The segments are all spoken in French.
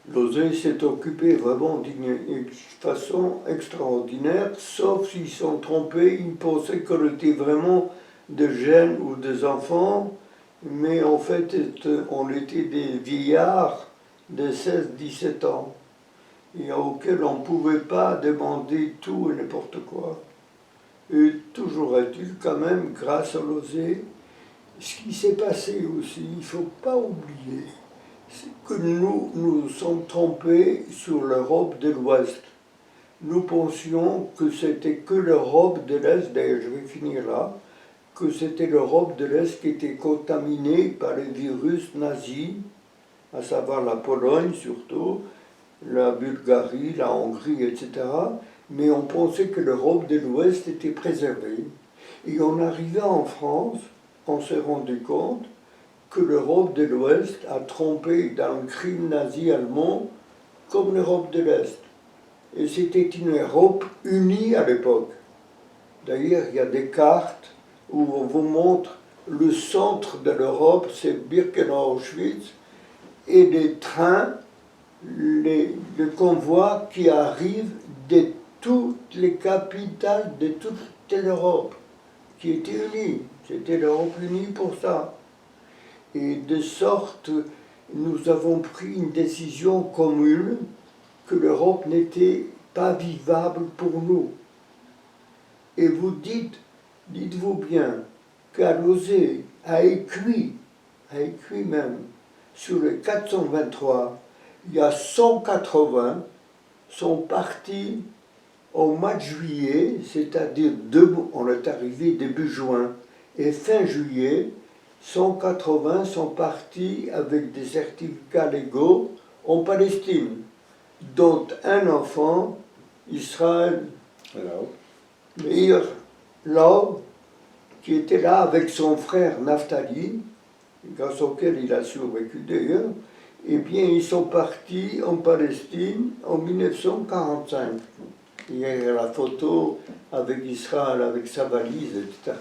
L'OSE s'est occupé vraiment d'une façon extraordinaire, sauf s'ils sont trompés, ils pensaient qu'on était vraiment des jeunes ou des enfants, mais en fait on était des vieillards de 16-17 ans, et auxquels on ne pouvait pas demander tout et n'importe quoi. Et toujours est-il quand même, grâce à l'OSE, ce qui s'est passé aussi, il ne faut pas oublier, c'est que nous sommes trompés sur l'Europe de l'Ouest. Nous pensions que c'était que l'Europe de l'Est, d'ailleurs je vais finir là, que c'était l'Europe de l'Est qui était contaminée par les virus nazis, à savoir la Pologne surtout, la Bulgarie, la Hongrie, etc. Mais on pensait que l'Europe de l'Ouest était préservée. Et en arrivant en France, on s'est rendu compte que l'Europe de l'Ouest a trompé dans le crime nazi allemand comme l'Europe de l'Est. Et c'était une Europe unie à l'époque. D'ailleurs, il y a des cartes où on vous montre le centre de l'Europe, c'est Birkenau-Auschwitz, et les trains, les convois qui arrivent de toutes les capitales de toute l'Europe, qui étaient unies. C'était l'Europe unie pour ça. Et de sorte, nous avons pris une décision commune que l'Europe n'était pas vivable pour nous. Et vous dites-vous bien, qu'à l'OSE a écrit même, sur les 423, il y a 180 sont partis au mois de juillet, c'est-à-dire on est arrivé début juin, et fin juillet, 180 sont partis avec des certificats légaux en Palestine, dont un enfant, Israël Meir Laub, qui était là avec son frère Naftali, grâce auquel il a survécu d'ailleurs. Eh bien, ils sont partis en Palestine en 1945. Il y a la photo avec Israël, avec sa valise, etc.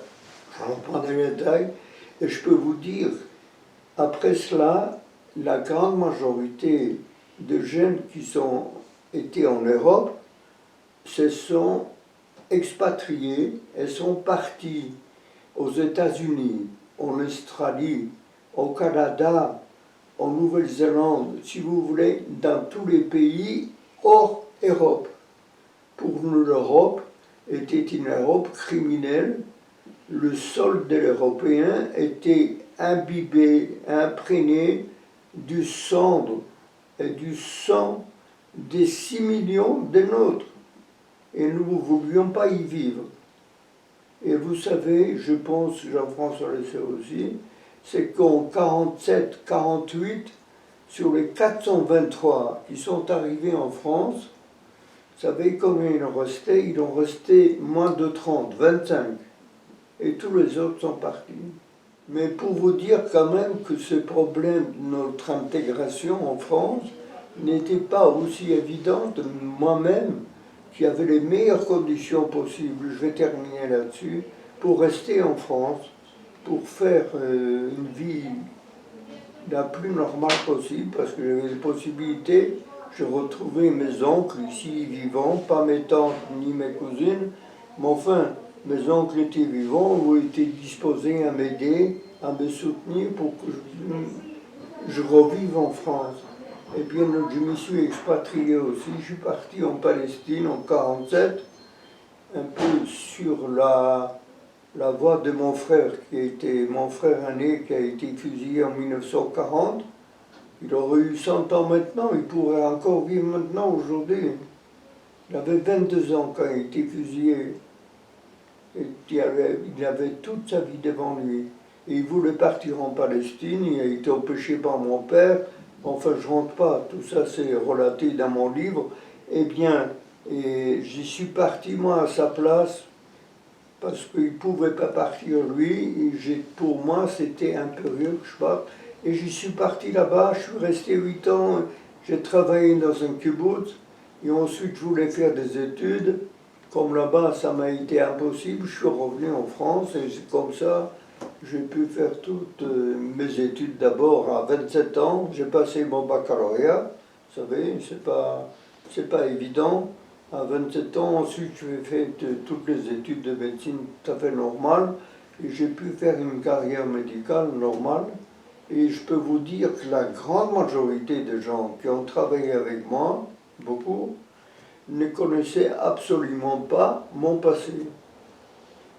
Je ne rentre pas dans les détails. Et je peux vous dire, après cela, la grande majorité de jeunes qui étaient en Europe se sont expatriés et sont partis aux États-Unis, en Australie, au Canada, en Nouvelle-Zélande, si vous voulez, dans tous les pays hors Europe. Pour nous, l'Europe était une Europe criminelle. Le sol de l'Européen était imbibé, imprégné du cendre et du sang des 6 millions de nôtres. Et nous ne voulions pas y vivre. Et vous savez, je pense, Jean-François le sait aussi, c'est qu'en 47-48, sur les 423 qui sont arrivés en France, vous savez combien il en restait? Il en restait moins de 30, 25. Et tous les autres sont partis. Mais pour vous dire quand même que ce problème de notre intégration en France n'était pas aussi évident, moi-même, qui avait les meilleures conditions possibles, je vais terminer là-dessus, pour rester en France, pour faire une vie la plus normale possible, parce que j'avais des possibilités. Je retrouvais mes oncles ici vivants, pas mes tantes ni mes cousines, mais enfin, mes oncles étaient vivants ou étaient disposés à m'aider, à me soutenir pour que je revive en France. Et bien, je me suis expatrié aussi. Je suis parti en Palestine en 1947, un peu sur la voie de mon frère, qui était mon frère aîné, qui a été fusillé en 1940. Il aurait eu 100 ans maintenant, il pourrait encore vivre maintenant, aujourd'hui. Il avait 22 ans quand il a été fusillé. Et il avait toute sa vie devant lui. Et il voulait partir en Palestine, il a été empêché par mon père. Enfin, je ne rentre pas, tout ça c'est relaté dans mon livre. Eh bien, j'y suis parti moi à sa place, parce qu'il ne pouvait pas partir lui. Pour moi, c'était impérieux que je parte. Et j'y suis parti là-bas, je suis resté 8 ans, j'ai travaillé dans un kibbutz, et ensuite je voulais faire des études. Comme là-bas, ça m'a été impossible, je suis revenu en France, et c'est comme ça j'ai pu faire toutes mes études. D'abord, à 27 ans, j'ai passé mon baccalauréat, Vous savez, c'est pas évident. À 27 ans, ensuite, j'ai fait toutes les études de médecine tout à fait normales et j'ai pu faire une carrière médicale normale. Et je peux vous dire que la grande majorité des gens qui ont travaillé avec moi, beaucoup, ne connaissaient absolument pas mon passé.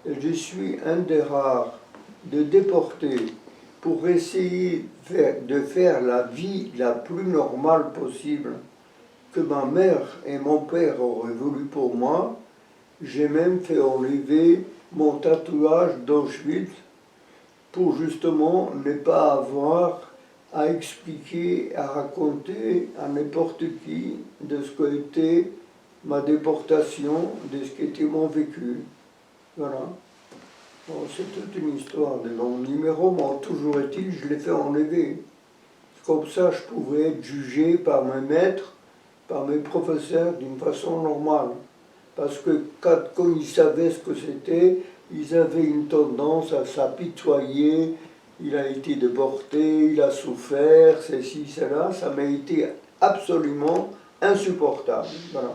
Et je suis un des rares de déportés pour essayer de faire la vie la plus normale possible que ma mère et mon père auraient voulu pour moi. J'ai même fait enlever mon tatouage d'Auschwitz pour justement ne pas avoir à expliquer, à raconter à n'importe qui de ce qu'était ma déportation, de ce qu'était mon vécu. Voilà. Bon, c'est toute une histoire de longs numéros, mais toujours est-il, je l'ai fait enlever. Comme ça, je pouvais être jugé par mes maîtres, par mes professeurs d'une façon normale. Parce que quand ils savaient ce que c'était, ils avaient une tendance à s'apitoyer. Il a été déporté, il a souffert, ceci, cela. Ça m'a été absolument insupportable. Voilà.